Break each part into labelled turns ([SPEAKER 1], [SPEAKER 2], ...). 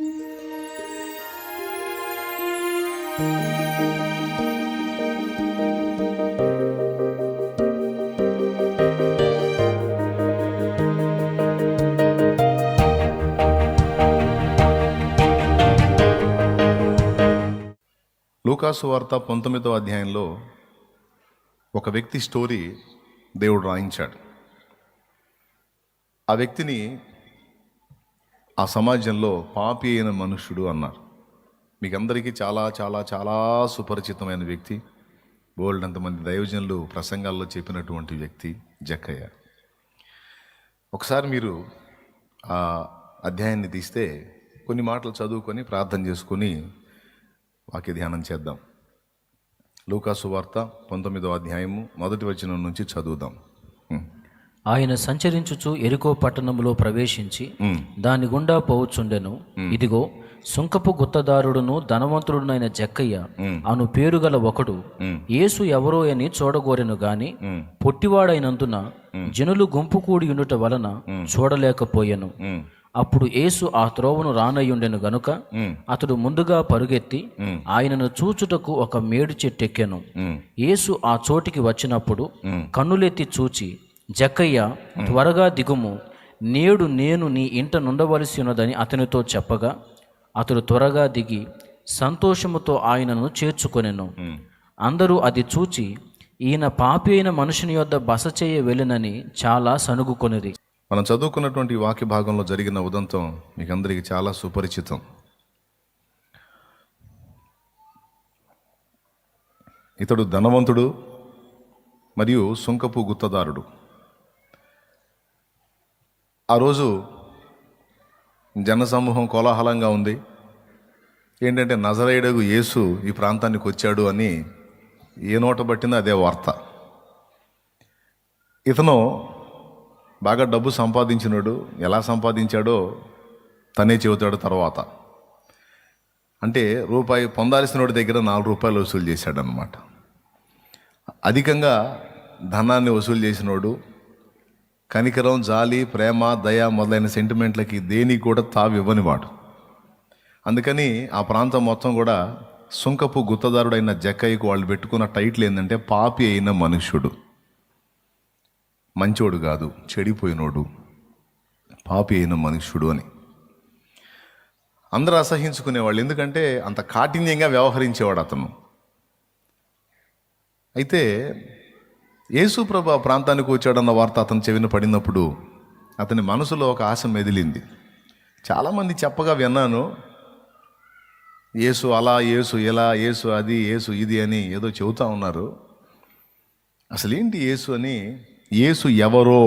[SPEAKER 1] లూకాసు వార్త 19వ అధ్యాయంలో ఒక వ్యక్తి స్టోరీ దేవుడు రాయించాడు. ఆ వ్యక్తిని ఆ సమాజంలో పాపి అయిన మనుష్యుడు అన్నారు. మీకు అందరికీ చాలా చాలా చాలా సుపరిచితమైన వ్యక్తి, బోల్డ్ అంతమంది దైవజనులు ప్రసంగాల్లో చెప్పినటువంటి వ్యక్తి జక్కయ్య. ఒకసారి మీరు ఆ అధ్యాయాన్ని తీస్తే కొన్ని మాటలు చదువుకొని ప్రార్థన చేసుకొని వాక్య ధ్యానం చేద్దాం. లూకాసు వార్త 19వ అధ్యాయము 1వ వచనం నుంచి చదువుదాం.
[SPEAKER 2] ఆయన సంచరించుచు ఎరికో పట్టణములో ప్రవేశించి దాని గుండా పోవచ్చుండెను. ఇదిగో, సుంకపు గుత్తదారుడును ధనవంతుడునైన జక్కయ్య అను పేరుగల ఒకడు యేసు ఎవరో అని చూడగోరెను గాని పొట్టివాడైనందున జనులు గుంపు కూడి ఉండుట వలన చూడలేకపోయెను. అప్పుడు యేసు ఆ త్రోవను రానయ్యుండెను గనుక అతడు ముందుగా పరుగెత్తి ఆయనను చూచుటకు ఒక మేడు చెట్టెక్కెను. యేసు ఆ చోటికి వచ్చినప్పుడు కన్నులెత్తి చూచి, జక్కయ్య, త్వరగా దిగుము, నేడు నేను నీ ఇంట నుండవలసి ఉన్నదని అతనితో చెప్పగా అతడు త్వరగా దిగి సంతోషముతో ఆయనను చేర్చుకొనెను. అందరూ అది చూచి ఈయన పాపి అయిన మనుషుని యొద్ద బస చేయ వెళ్ళినని చాలా సనుగుకొనిరి.
[SPEAKER 1] మనం చదువుకున్నటువంటి వాక్య భాగంలో జరిగిన ఉదంతం మీకు అందరికీ చాలా సుపరిచితం. ఇతడు ధనవంతుడు మరియు సుంకపు గుత్తదారుడు. ఆ రోజు జనసమూహం కోలాహలంగా ఉంది. ఏంటంటే నజరేయుడగు యేసు ఈ ప్రాంతానికి వచ్చాడు అని ఏ నోట పట్టిందో అదే వార్త. ఇతను బాగా డబ్బు సంపాదించినాడు. ఎలా సంపాదించాడో తనే చెబుతాడు తర్వాత. అంటే రూపాయి పొందాల్సినోడి దగ్గర 4 రూపాయలు వసూలు చేశాడనమాట. అధికంగా ధనాన్ని వసూలు చేసినోడు, కనికరం, జాలి, ప్రేమ, దయ మొదలైన సెంటిమెంట్లకి దేనికి కూడా తావివ్వనివాడు. అందుకని ఆ ప్రాంతం మొత్తం కూడా సుంకపు గుత్తదారుడైన జక్కయ్యకు వాళ్ళు పెట్టుకున్న టైటిల్ ఏంటంటే పాపి అయిన మనుష్యుడు. మంచోడు కాదు, చెడిపోయినోడు, పాపి అయిన మనుష్యుడు అని అందరూ అసహించుకునేవాళ్ళు. ఎందుకంటే అంత కాఠిన్యంగా వ్యవహరించేవాడు అతను. అయితే యేసుప్రభు ఆ ప్రాంతానికి వచ్చాడన్న వార్త అతను చెవిన పడినప్పుడు అతని మనసులో ఒక ఆశ మెదిలింది. చాలామంది చెప్పగా విన్నాను, యేసు అలా, యేసు ఇలా, యేసు అది, యేసు ఇది అని ఏదో చెబుతా ఉన్నారు. అసలు ఏంటి యేసు అని, యేసు ఎవరో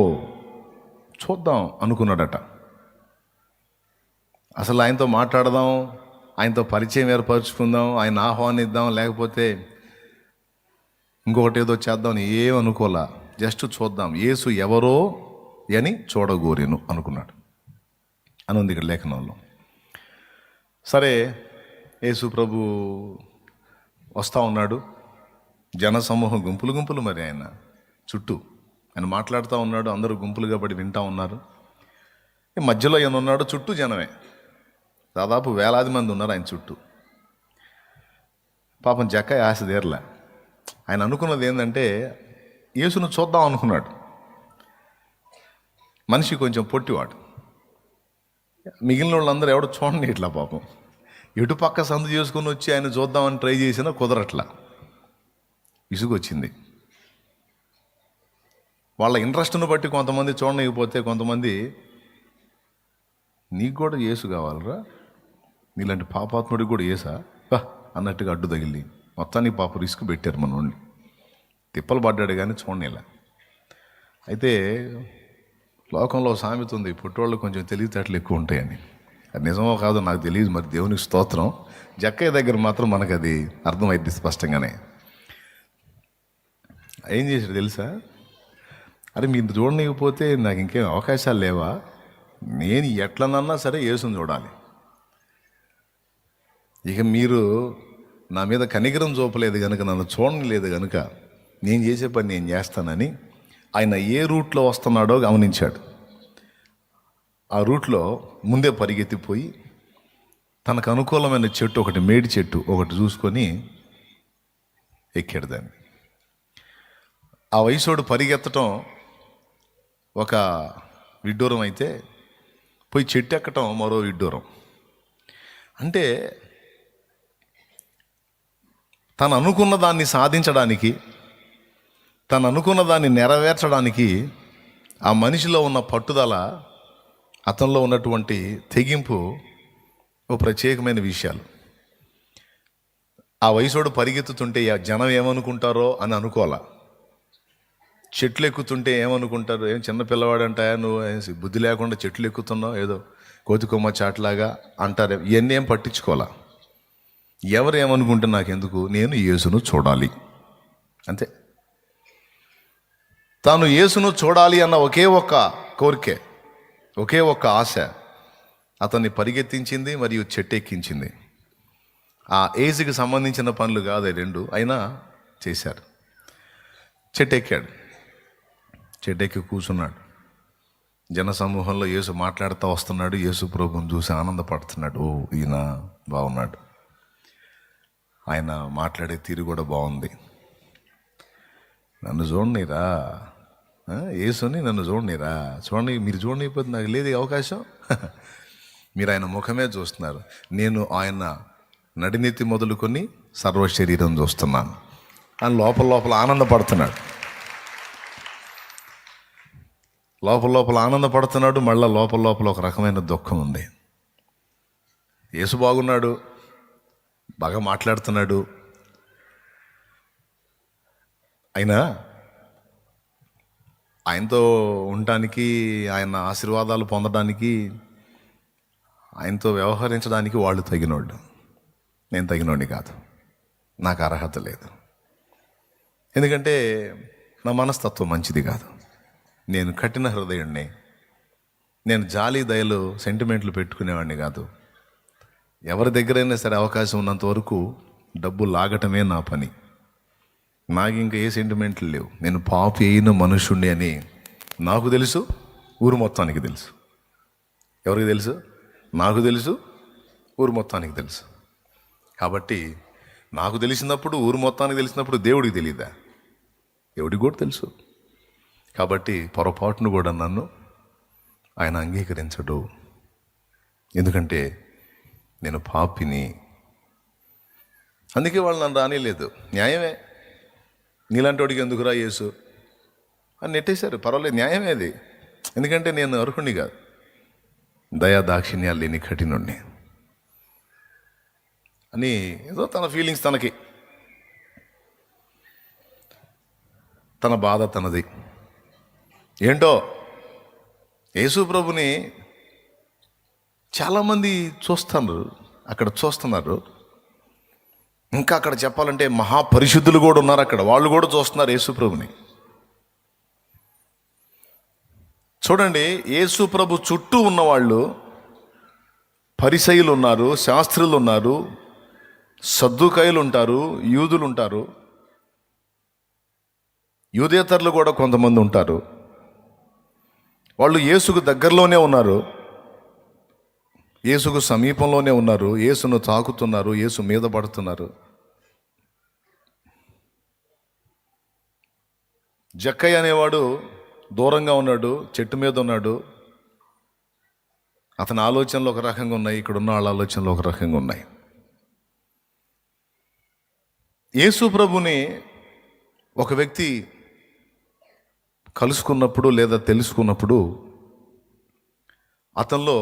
[SPEAKER 1] చూద్దాం అనుకున్నాడట. అసలు ఆయనతో మాట్లాడదాం, ఆయనతో పరిచయం ఏర్పరచుకుందాం, ఆయన ఆహ్వానిద్దాం, లేకపోతే ఇంకొకటి ఏదో చేద్దాం ఏమనుకోలా. జస్ట్ చూద్దాం, యేసు ఎవరో అని చూడగోరేను అనుకున్నాడు అని ఉంది ఇక్కడ లేఖనంలో. సరే, యేసు ప్రభు వస్తూ ఉన్నాడు. జనసమూహం గుంపులు గుంపులు, మరి ఆయన చుట్టూ ఆయన మాట్లాడుతూ ఉన్నాడు. అందరూ గుంపులుగా పడి వింటూ ఉన్నారు. మధ్యలో ఆయన ఉన్నాడు, చుట్టూ జనమే, దాదాపు వేలాది మంది ఉన్నారు ఆయన చుట్టూ. పాపం జక్కయ్య ఆశ తీరలే. ఆయన అనుకున్నది ఏంటంటే యేసును చూద్దాం అనుకున్నాడు. మనిషి కొంచెం పొట్టివాడు. మిగిలిన వాళ్ళందరూ ఎవడో చూడండి ఇట్లా పాపం ఎటు పక్క సందు చేసుకుని వచ్చి ఆయన చూద్దామని ట్రై చేసినా కుదరట్లా. ఇసుగొచ్చింది. వాళ్ళ ఇంట్రెస్ట్ను బట్టి కొంతమంది చూడలేకపోతే కొంతమంది నీకు కూడా యేసు కావాలరా, నీలాంటి పాపాత్ముడికి కూడా యేసా అన్నట్టుగా అడ్డు తగిలి మొత్తానికి పాప రిస్క్ పెట్టారు మనోడిని. తిప్పలు పడ్డాడు కానీ చూడనేలా. అయితే లోకంలో సామెత ఉంది, పుట్టోళ్ళు కొంచెం తెలివితేటలు ఎక్కువ ఉంటాయని. అది నిజమో కాదో నాకు తెలియదు, మరి దేవునికి స్తోత్రం. జక్కయ్య దగ్గర మాత్రం మనకు అది అర్థమైంది స్పష్టంగానే. ఏం చేశాడు తెలుసా? అరే మీరు చూడనికపోతే నాకు ఇంకేం అవకాశాలు లేవా? నేను ఎట్లనన్నా సరే యేసుని చూడాలి. ఇక మీరు నా మీద కనికరం చూపలేదు కనుక, నన్ను చూడలేదు కనుక నేను చేసే పని నేను చేస్తానని ఆయన ఏ రూట్లో వస్తున్నాడో గమనించాడు. ఆ రూట్లో ముందే పరిగెత్తిపోయి తనకు అనుకూలమైన చెట్టు ఒకటి, మేడి చెట్టు ఒకటి చూసుకొని ఎక్కాడు దాన్ని. ఆ వయసోడు పరిగెత్తటం ఒక విడ్డూరం అయితే, పోయి చెట్టు ఎక్కటం మరో విడ్డూరం. అంటే తను అనుకున్న దాన్ని సాధించడానికి, తను అనుకున్న దాన్ని నెరవేర్చడానికి ఆ మనిషిలో ఉన్న పట్టుదల, అతనిలో ఉన్నటువంటి తెగింపు ఓ ప్రత్యేకమైన విషయాలు. ఆ వయసోడు పరిగెత్తుతుంటే జనం ఏమనుకుంటారో అని అనుకోవాలా. చెట్లు ఎక్కుతుంటే ఏమనుకుంటారు, ఏం చిన్న పిల్లవాడంటాయా నువ్వు, బుద్ధి లేకుండా చెట్లు ఎక్కుతున్నావు, ఏదో కోతికొమ్మ చాట్లాగా అంటారు. ఇవన్నీ ఏం పట్టించుకోవాలా. ఎవరు ఏమనుకుంటే నాకెందుకు, నేను యేసును చూడాలి అంతే. తాను యేసును చూడాలి అన్న ఒకే ఒక్క కోరికే, ఒకే ఒక్క ఆశ అతన్ని పరిగెత్తించింది మరియు చెట్టెక్కించింది. ఆ ఏజ్కి సంబంధించిన పనులు కాదు రెండు, అయినా చేశారు. చెట్టెక్కాడు, చెట్టెక్కి కూర్చున్నాడు. జనసమూహంలో యేసు మాట్లాడుతూ వస్తున్నాడు. యేసు ప్రభువుని చూసి ఆనందపడుతున్నాడు. ఓ, ఈయన బాగున్నాడు, ఆయన మాట్లాడే తీరు కూడా బాగుంది, నన్ను చూడనీరా, యేసుని నన్ను చూడనీరా, చూడండి, మీరు చూడనిపోతే నాకు లేదు ఈ అవకాశం. మీరు ఆయన ముఖమే చూస్తున్నారు, నేను ఆయన నడినెత్తి మొదలుకొని సర్వ శరీరం చూస్తున్నాను అని లోపల లోపల ఆనందపడుతున్నాడు. లోపల లోపల ఆనందపడుతున్నాడు. మళ్ళీ లోపల లోపల ఒక రకమైన దుఃఖం ఉంది. యేసు బాగున్నాడు, బాగా మాట్లాడుతున్నాడు, అయినా ఆయనతో ఉండటానికి, ఆయన ఆశీర్వాదాలు పొందడానికి, ఆయనతో వ్యవహరించడానికి వాళ్ళు తగినోళ్ళు, నేను తగినోడిని కాదు, నాకు అర్హత లేదు. ఎందుకంటే నా మనస్తత్వం మంచిది కాదు, నేను కఠిన హృదయుడిని, నేను జాలి దయలు సెంటిమెంట్లు పెట్టుకునేవాడిని కాదు. ఎవరి దగ్గరైనా సరే అవకాశం ఉన్నంత వరకు డబ్బు లాగటమే నా పని, నాకు ఇంకా ఏ సెంటిమెంట్లు లేవు. నేను పాపి అయిన మనుషుణ్ణి అని నాకు తెలుసు, ఊరు మొత్తానికి తెలుసు. ఎవరికి తెలుసు? నాకు తెలుసు, ఊరు మొత్తానికి తెలుసు. కాబట్టి నాకు తెలిసినప్పుడు, ఊరు మొత్తానికి తెలిసినప్పుడు దేవుడికి తెలియదా? దేవుడికి కూడా తెలుసు. కాబట్టి పొరపాటును కూడా నన్ను ఆయన అంగీకరించడు. ఎందుకంటే నేను పాపిని. అందుకే వాళ్ళు నన్ను రానిలేదు. న్యాయమే, నీలాంటి వాడికి ఎందుకురా యేసు అని నెట్టేశారు. పర్వాలేదు, న్యాయమే అది. ఎందుకంటే నేను అర్హుణ్ణి కాదు, దయా దాక్షిణ్యాలు లేని కఠినుణ్ణి అని ఏదో తన ఫీలింగ్స్ తనకి, తన బాధ తనది. ఏంటో యేసు ప్రభుని చాలామంది చూస్తున్నారు. ఇంకా అక్కడ చెప్పాలంటే మహాపరిశుద్ధులు కూడా ఉన్నారు అక్కడ, వాళ్ళు కూడా చూస్తున్నారు యేసు ప్రభుని. చూడండి, యేసు ప్రభు చుట్టూ ఉన్నవాళ్ళు పరిసయ్యులు ఉన్నారు, శాస్త్రులు ఉన్నారు, సద్దుకాయులు ఉంటారు, యూదులు ఉంటారు, యూదేతరులు కూడా కొంతమంది ఉంటారు. వాళ్ళు యేసుకు దగ్గరలోనే ఉన్నారు, యేసుకు సమీపంలోనే ఉన్నారు, యేసును తాకుతున్నారు, యేసు మీద పడుతున్నారు. జక్కయ్య అనేవాడు దూరంగా ఉన్నాడు, చెట్టు మీద ఉన్నాడు. అతని ఆలోచనలు ఒక రకంగా ఉన్నాయి, ఇక్కడ ఉన్న వాళ్ళ ఆలోచనలు ఒక రకంగా ఉన్నాయి. యేసు ప్రభుని ఒక వ్యక్తి కలుసుకున్నప్పుడు లేదా తెలుసుకున్నప్పుడు అతనిలో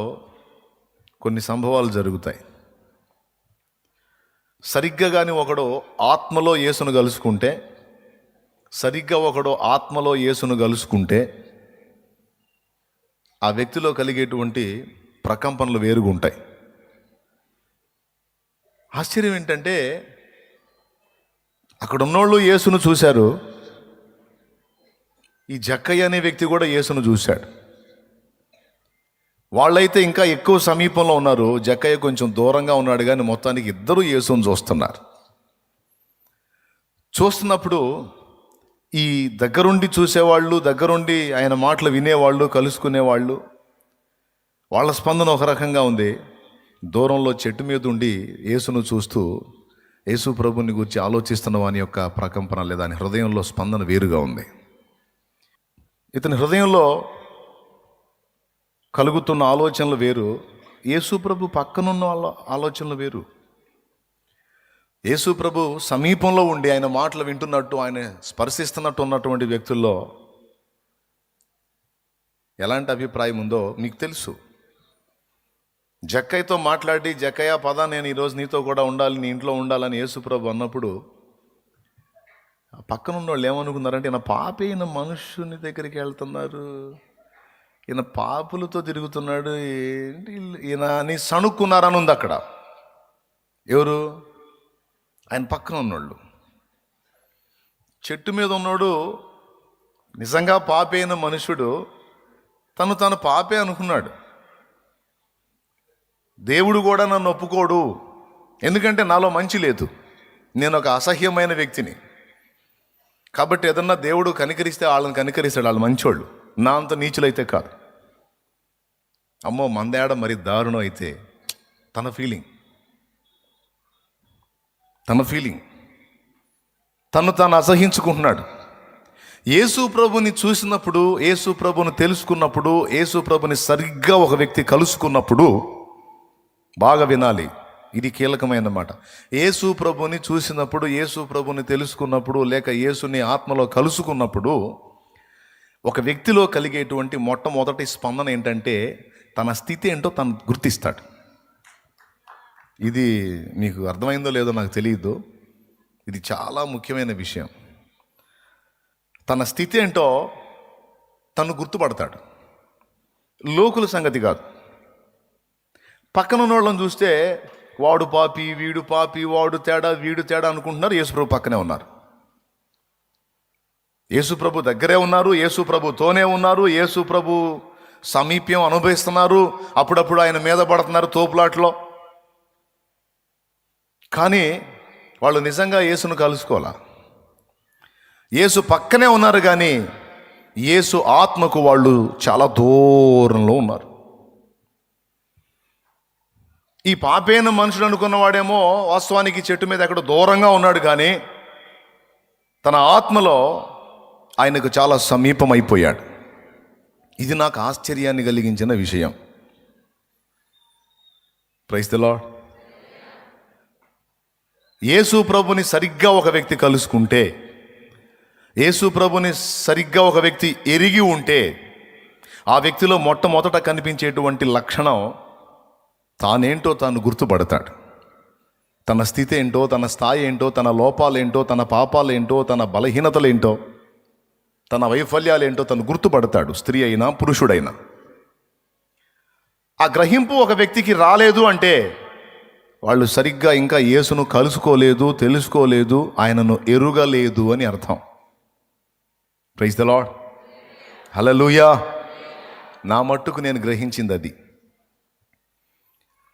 [SPEAKER 1] కొన్ని సంభవాలు జరుగుతాయి. సరిగ్గా కానీ ఒకడు ఆత్మలో యేసును కలుసుకుంటే, ఆ వ్యక్తిలో కలిగేటువంటి ప్రకంపనలు వేరుగా ఉంటాయి. ఆశ్చర్యం ఏంటంటే, అక్కడ ఉన్నోళ్ళు యేసును చూశారు, ఈ జక్కయ్య అనే వ్యక్తి కూడా యేసును చూశాడు. వాళ్ళైతే ఇంకా ఎక్కువ సమీపంలో ఉన్నారు, జక్కయ్య కొంచెం దూరంగా ఉన్నాడు, కానీ మొత్తానికి ఇద్దరు యేసును చూస్తున్నప్పుడు ఈ దగ్గరుండి చూసేవాళ్ళు, దగ్గరుండి ఆయన మాటలు వినేవాళ్ళు, కలుసుకునేవాళ్ళు, వాళ్ళ స్పందన ఒక రకంగా ఉంది. దూరంలో చెట్టు మీద ఉండి యేసును చూస్తూ యేసు ప్రభుని గురించి ఆలోచిస్తున్న వాని యొక్క ప్రకంపన లేదా అని హృదయంలో స్పందన వేరుగా ఉంది. ఇతని హృదయంలో కలుగుతున్న ఆలోచనలు వేరు, యేసు ప్రభు పక్కనున్న వాళ్ళ ఆలోచనలు వేరు. యేసు ప్రభు సమీపంలో ఉండి ఆయన మాటలు వింటున్నట్టు, ఆయన స్పర్శిస్తున్నట్టు ఉన్నటువంటి వ్యక్తుల్లో ఎలాంటి అభిప్రాయం ఉందో మీకు తెలుసు. జక్కయ్యతో మాట్లాడి, జక్కయ్య పద నేను ఈరోజు నీతో కూడా ఉండాలి, నీ ఇంట్లో ఉండాలని యేసు ప్రభు అన్నప్పుడు పక్కన ఉన్న వాళ్ళు ఏమనుకున్నారంటే, ఈయన పాపి, ఈయన మనుషుని దగ్గరికి వెళ్తున్నారు, ఈయన పాపులతో తిరుగుతున్నాడు, ఏంటి ఈయన అని సణుక్కున్నారని ఉంది అక్కడ. ఎవరు? ఆయన పక్కన ఉన్నోళ్ళు. చెట్టు మీద ఉన్నాడు నిజంగా పాపే అయిన మనుషుడు తను పాపే అనుకున్నాడు. దేవుడు కూడా నన్ను ఒప్పుకోడు, ఎందుకంటే నాలో మంచి లేదు, నేను ఒక అసహ్యమైన వ్యక్తిని, కాబట్టి ఏదన్నా దేవుడు కనికరిస్తే వాళ్ళని కనికరిస్తాడు, వాళ్ళు మంచోళ్ళు, నా అంత నీచులైతే కాదు. అమ్మో మందేడ మరి దారుణం అయితే తన ఫీలింగ్ తను తాను అసహించుకుంటున్నాడు. యేసు ప్రభుని చూసినప్పుడు, యేసు ప్రభుని తెలుసుకున్నప్పుడు, యేసు ప్రభుని సరిగ్గా ఒక వ్యక్తి కలుసుకున్నప్పుడు, బాగా వినాలి, ఇది కీలకమైన మాట. యేసు ప్రభుని చూసినప్పుడు, యేసు ప్రభుని తెలుసుకున్నప్పుడు, లేక యేసుని ఆత్మలో కలుసుకున్నప్పుడు ఒక వ్యక్తిలో కలిగేటువంటి మొట్టమొదటి స్పందన ఏంటంటే, తన స్థితి ఏంటో తను గుర్తిస్తాడు. ఇది మీకు అర్థమైందో లేదో నాకు తెలియదు, ఇది చాలా ముఖ్యమైన విషయం. తన స్థితి ఏంటో తను గుర్తుపడతాడు. లోకుల సంగతి కాదు. పక్కన ఉన్న వాళ్ళని చూస్తే వాడు పాపి, వీడు పాపి, వాడు తేడా, వీడు తేడా అనుకుంటున్నారు. యేసుప్రభు పక్కనే ఉన్నారు, యేసుప్రభు దగ్గరే ఉన్నారు, యేసుప్రభుతోనే ఉన్నారు, యేసుప్రభు సమీప్యం అనుభవిస్తున్నారు, అప్పుడప్పుడు ఆయన మీద పడుతున్నారు తోపులాట్లో. కానీ వాళ్ళు నిజంగా యేసును కలుసుకోవాలా. యేసు పక్కనే ఉన్నారు కానీ యేసు ఆత్మకు వాళ్ళు చాలా దూరంలో ఉన్నారు. ఈ పాపైన మనుషుడు అనుకున్నవాడేమో వాస్తవానికి చెట్టు మీద ఎక్కడో దూరంగా ఉన్నాడు, కానీ తన ఆత్మలో ఆయనకు చాలా సమీపం అయిపోయాడు. ఇది నాకు ఆశ్చర్యాన్ని కలిగించిన విషయం. Praise the lord. యేసు ప్రభుని సరిగ్గా ఒక వ్యక్తి కలుసుకుంటే, యేసు ప్రభుని సరిగ్గా ఒక వ్యక్తి ఎరిగి ఉంటే, ఆ వ్యక్తిలో మొట్టమొదట కనిపించేటువంటి లక్షణం తానేంటో తాను గుర్తుపడతాడు. తన స్థితి ఏంటో, తన స్థాయి ఏంటో, తన లోపాలేంటో, తన పాపాలేంటో, తన బలహీనతలేంటో, తన వైఫల్యాలేంటో తను గుర్తుపడతాడు, స్త్రీ అయినా పురుషుడైనా. ఆ గ్రహింపు ఒక వ్యక్తికి రాలేదు అంటే వాళ్ళు సరిగ్గా ఇంకా యేసును కలుసుకోలేదు, తెలుసుకోలేదు, ఆయనను ఎరుగలేదు అని అర్థం. Praise the Lord. హల్లెలూయా. నా మట్టుకు నేను గ్రహించింది అది.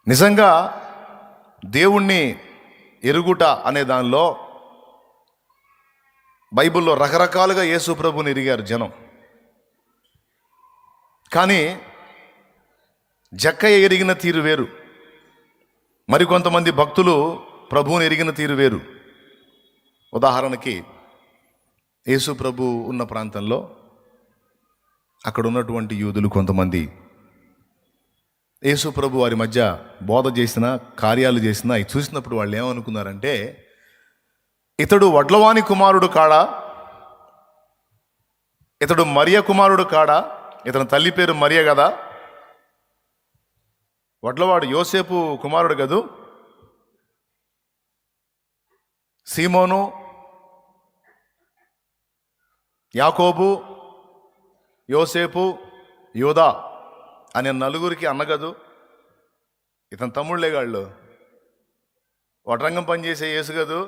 [SPEAKER 1] నిజంగా దేవుణ్ణి ఎరుగుట అనే దానిలో బైబిల్లో రకరకాలుగా యేసు ప్రభుని ఎరిగారు జనం. కానీ జక్కయ్య ఎరిగిన తీరు వేరు, మరికొంతమంది భక్తులు ప్రభువుని ఎరిగిన తీరు వేరు. ఉదాహరణకి యేసు ప్రభు ఉన్న ప్రాంతంలో అక్కడ ఉన్నటువంటి యూదులు కొంతమంది యేసు ప్రభు వారి మధ్య బోధ చేసిన, కార్యాలు చేసిన అవి చూసినప్పుడు వాళ్ళు ఏమనుకున్నారంటే, ఇతడు వడ్లవాని కుమారుడు కాడా, ఇతడు మరియ కుమారుడు కాడా, ఇతని తల్లి పేరు మరియ కదా, వడ్లవాడు యోసేపు కుమారుడు కదూ, సీమోను, యాకోబు, యోసేపు, యోదా అనే నలుగురికి అన్నగదు, ఇతని తమ్ముళ్ళేగాళ్ళు, వడ్రంగం పనిచేసే యేసు కదూ,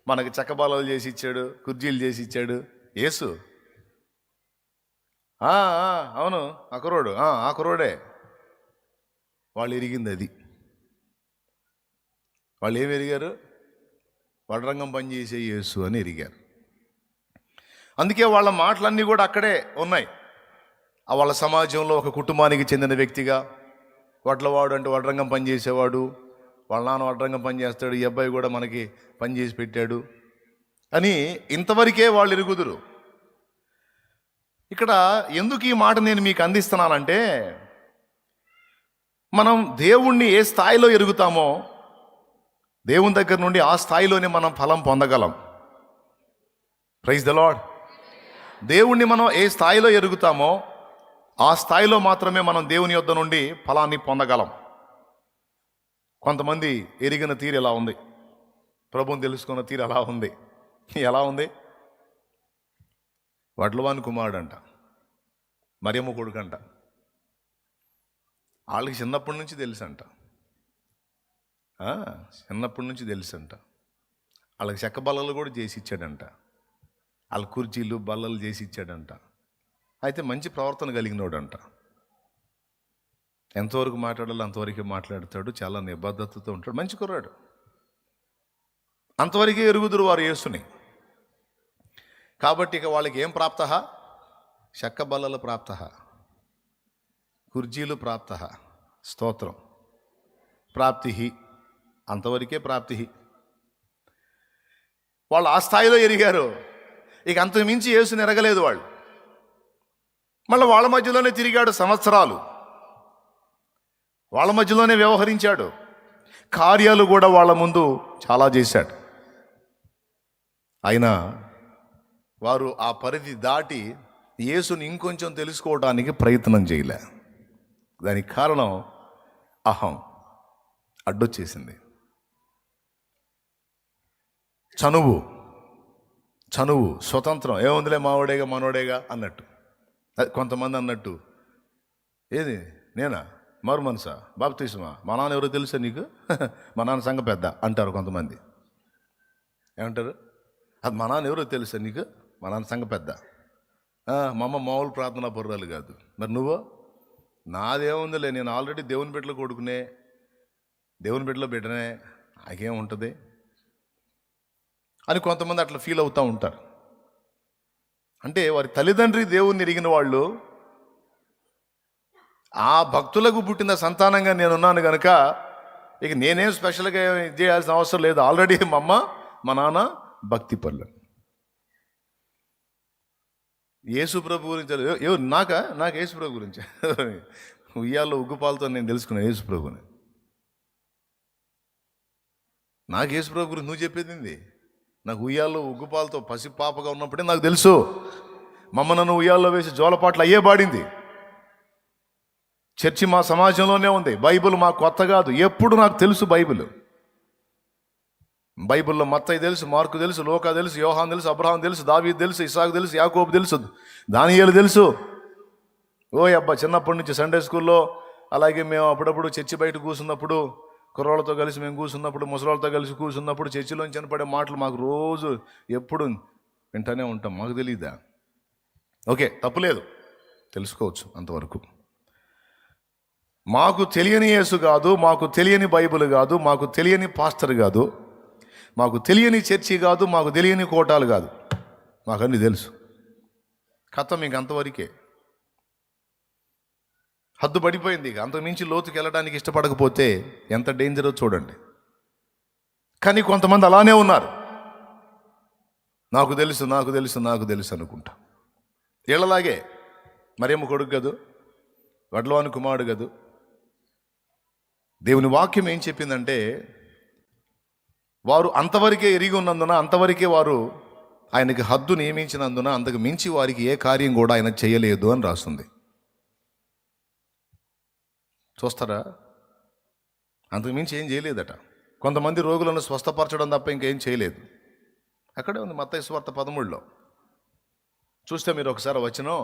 [SPEAKER 1] మనకి చెక్కబాలలు చేసి ఇచ్చాడు, కుర్జీలు చేసి ఇచ్చాడు యేసు. అవును ఆ కుర్రోడు, ఆ కుర్రోడే. వాళ్ళు ఎరిగింది అది. వాళ్ళు ఏమి ఎరిగారు? వడ్రంగం పనిచేసే యేసు అని ఎరిగారు. అందుకే వాళ్ళ మాటలన్నీ కూడా అక్కడే ఉన్నాయి. వాళ్ళ సమాజంలో ఒక కుటుంబానికి చెందిన వ్యక్తిగా, వడ్లవాడు అంటే వడ్రంగం పని చేసేవాడు, వాళ్ళ నాన్న వడ్రంగం పని చేస్తాడు, ఈ అబ్బాయి కూడా మనకి పని చేసి పెట్టాడు అని ఇంతవరకే వాళ్ళు ఎరుగుదురు. ఇక్కడ ఎందుకు ఈ మాట నేను మీకు అందిస్తున్నానంటే, మనం దేవుణ్ణి ఏ స్థాయిలో ఎరుగుతామో దేవుని దగ్గర నుండి ఆ స్థాయిలోనే మనం ఫలం పొందగలం. Praise the Lord. దేవుణ్ణి మనం ఏ స్థాయిలో ఎరుగుతామో ఆ స్థాయిలో మాత్రమే మనం దేవుని యొద్ద నుండి ఫలాన్ని పొందగలం. కొంతమంది ఎరిగిన తీరు ఎలా ఉంది, ప్రభువుని తెలుసుకున్న తీరు ఎలా ఉంది. ఎలా ఉంది? వడ్లవాని కుమారుడు అంట, మరియమ్మ కొడుకంట. వాళ్ళకి చిన్నప్పటి నుంచి తెలుసంట, చిన్నప్పటి నుంచి తెలుసంట. వాళ్ళకి చెక్క బల్లలు కూడా చేసి ఇచ్చాడంట, వాళ్ళ కుర్చీలు బల్లలు చేసి ఇచ్చాడంట. అయితే మంచి ప్రవర్తన కలిగినోడంట. ఎంతవరకు మాట్లాడాలో అంతవరకే మాట్లాడతాడు, చాలా నిబద్ధతతో ఉంటాడు, మంచి కుర్రాడు. అంతవరకే ఎరుగుదురు వారు యేసుని. కాబట్టి ఇక వాళ్ళకి ఏం ప్రాప్త? చెక్క బల్లలు ప్రాప్త, కుర్జీలు ప్రాప్త, స్తోత్రం, ప్రాప్తి, అంతవరకే ప్రాప్తి. వాళ్ళు ఆ స్థాయిలో ఎరిగారు. ఇక అంతకు మించి యేసుని ఎరగలేదు వాళ్ళు. మళ్ళీ వాళ్ళ మధ్యలోనే తిరిగాడు సంవత్సరాలు, వాళ్ళ మధ్యలోనే వ్యవహరించాడు, కార్యాలు కూడా వాళ్ళ ముందు చాలా చేశాడు. అయినా వారు ఆ పరిధి దాటి యేసుని ఇంకొంచెం తెలుసుకోవడానికి ప్రయత్నం చేయలే. దానికి కారణం అహం అడ్డొచ్చేసింది. చనువు, స్వతంత్రం, ఏముందిలే మావాడేగా మనోడేగా అన్నట్టు. కొంతమంది అన్నట్టు, ఏది నేనా మారు మనసా బాప్తిస్మా, మా నాన్న ఎవరో తెలుసా నీకు? మా నాన్న సంఘ పెద్ద అంటారు కొంతమంది. ఏమంటారు? అది మా నాన్న ఎవరో తెలుసా నీకు? మా నాన్న సంఘ పెద్ద. మా అమ్మ మామూలు ప్రార్థనా పరురాలు కాదు. మరి నువ్వు? నాదేముందిలే, నేను ఆల్రెడీ దేవుని బిడ్డలో కొడుకునే, దేవుని బిడ్డలో బిడ్డనే, నాకేం ఉంటుంది అని కొంతమంది అట్లా ఫీల్ అవుతూ ఉంటారు. అంటే వారి తల్లిదండ్రి దేవుణ్ణి ఎరిగిన వాళ్ళు, ఆ భక్తులకు పుట్టిన సంతానంగా నేనున్నాను కనుక ఇక నేనేం స్పెషల్గా ఇది చేయాల్సిన అవసరం లేదు, ఆల్రెడీ మా అమ్మ మా నాన్న భక్తి పనులు. యేసు ప్రభు గురించి నాకు యేసు ప్రభు గురించి ఉయ్యాల్లో ఉగ్గుపాలతో నేను తెలుసుకున్నాను యేసు ప్రభుని. నాకు యేసు ప్రభు గురించి నువ్వు చెప్పేది? నాకు ఉయ్యాల్లో ఉగ్గుపాలతో పసిపాపగా ఉన్నప్పుడే నాకు తెలుసు. మమ్మ నన్ను ఉయ్యాల్లో వేసి జోలపాట్లు అయ్యే పాడింది. చర్చి మా సమాజంలోనే ఉంది. బైబిల్ మా కొత్త కాదు, ఎప్పుడు నాకు తెలుసు బైబిల్లో మత్తయి తెలుసు, మార్కు తెలుసు, లూకా తెలుసు, యోహాను తెలుసు, అబ్రహాం తెలుసు, దావీదు తెలుసు, ఇస్సాకు తెలుసు, యాకోబు తెలుసు, దానియేలు తెలుసు. చిన్నప్పటి నుంచి సండే స్కూల్లో, అలాగే మేము అప్పుడప్పుడు చర్చి బయట కూర్చున్నప్పుడు, కుర్రోళ్ళతో కలిసి మేము కూర్చున్నప్పుడు, ముసలోళ్ళతో కలిసి కూర్చున్నప్పుడు చర్చిలోంచి వినపడే మాటలు మాకు రోజు ఎప్పుడు వింటూనే ఉంటాం. మాకు తెలియదా? ఓకే, తప్పులేదు, తెలుసుకోవచ్చు అంతవరకు. మాకు తెలియని యేసు కాదు, మాకు తెలియని బైబిల్ కాదు, మాకు తెలియని పాస్టర్ కాదు, మాకు తెలియని చర్చి కాదు, మాకు తెలియని కోటాలు కాదు, మాకన్నీ తెలుసు. కథ మీకు అంతవరకే. హద్దు పడిపోయింది. అంతకు మించి లోతుకి వెళ్ళడానికి ఇష్టపడకపోతే ఎంత డేంజరో చూడండి. కానీ కొంతమంది అలానే ఉన్నారు. నాకు తెలుసు అనుకుంటా. వీళ్ళలాగే మరియమ్మ కొడుకు కదూ, వడ్లవాని కుమారుడు కదూ. దేవుని వాక్యం ఏం చెప్పిందంటే, వారు అంతవరకే ఎరిగి ఉన్నందున, అంతవరకే వారు ఆయనకి హద్దు నియమించినందున, అంతకు మించి వారికి ఏ కార్యం కూడా ఆయన చేయలేదు అని రాస్తుంది. చూస్తారా? అంతకు మించి ఏం చేయలేదట. కొంతమంది రోగులను స్వస్థపరచడం తప్ప ఇంకేం చేయలేదు. అక్కడే ఉంది మత్తయి సువార్త 13లో చూస్తే మీరు ఒకసారి వచనం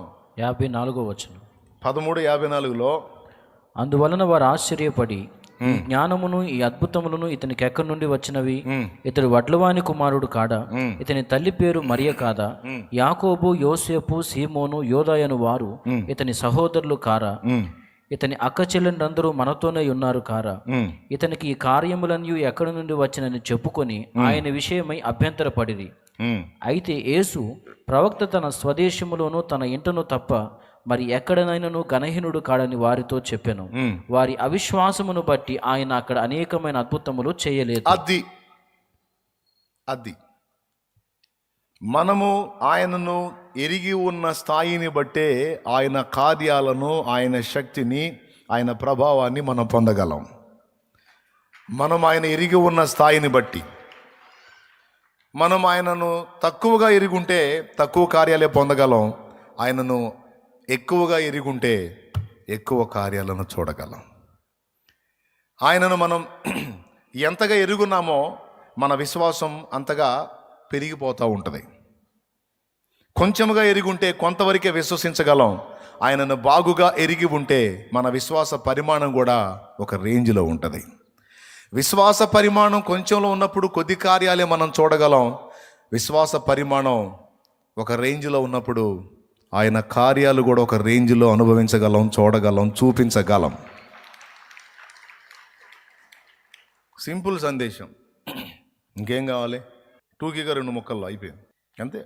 [SPEAKER 2] 54వ వచనం
[SPEAKER 1] 13:54లో,
[SPEAKER 2] అందువలన వారు ఆశ్చర్యపడి, ఈ జ్ఞానమును ఈ అద్భుతములను ఇతనికి ఎక్కడి నుండి వచ్చినవి? ఇతడు వడ్లవాని కుమారుడు కాడా? ఇతని తల్లి పేరు మరియ కాదా? యాకోబు, యోసేపు, సీమోను, యోదాయను వారు ఇతని సహోదరులు కారా? ఇతని అక్క చెల్లెండ్రందరూ మనతోనే ఉన్నారు కారా? ఇతనికి ఈ కార్యములన్నీ ఎక్కడి నుండి వచ్చినని చెప్పుకొని ఆయన విషయమై అభ్యంతరపడిరి. అయితే యేసు ప్రవక్త తన స్వదేశములోను తన ఇంటను తప్ప మరి ఎక్కడనైనను గణహీనుడు కాడని వారితో చెప్పెను. వారి అవిశ్వాసమును బట్టి ఆయన అక్కడ అనేకమైన అద్భుతములు చేయలేదు.
[SPEAKER 1] అది మనము ఆయనను ఎరిగి ఉన్న స్థాయిని బట్టే ఆయన కార్యాలను, ఆయన శక్తిని, ఆయన ప్రభావాన్ని మనం పొందగలం. మనం ఆయన ఎరిగి ఉన్న స్థాయిని బట్టి. మనం ఆయనను తక్కువగా ఎరుగుంటే తక్కువ కార్యాలే పొందగలం. ఆయనను ఎక్కువగా ఎరుగుంటే ఎక్కువ కార్యాలను చూడగలం. ఆయనను మనం ఎంతగా ఎరుగున్నామో మన విశ్వాసం అంతగా పెరిగిపోతూ ఉంటుంది. కొంచెముగా ఎరిగి ఉంటే కొంతవరకే విశ్వసించగలం. ఆయనను బాగుగా ఎరిగి ఉంటే మన విశ్వాస పరిమాణం కూడా ఒక రేంజ్లో ఉంటుంది. విశ్వాస పరిమాణం కొంచెంలో ఉన్నప్పుడు కొద్ది కార్యాలే మనం చూడగలం. విశ్వాస పరిమాణం ఒక రేంజ్లో ఉన్నప్పుడు ఆయన కార్యాలు కూడా ఒక రేంజ్లో అనుభవించగలం, చూడగలం, చూపించగలం. సింపుల్ సందేశం. ఇంకేం కావాలి? టూకీగా 2 ముక్కల్లో అయిపోయింది, అంతే.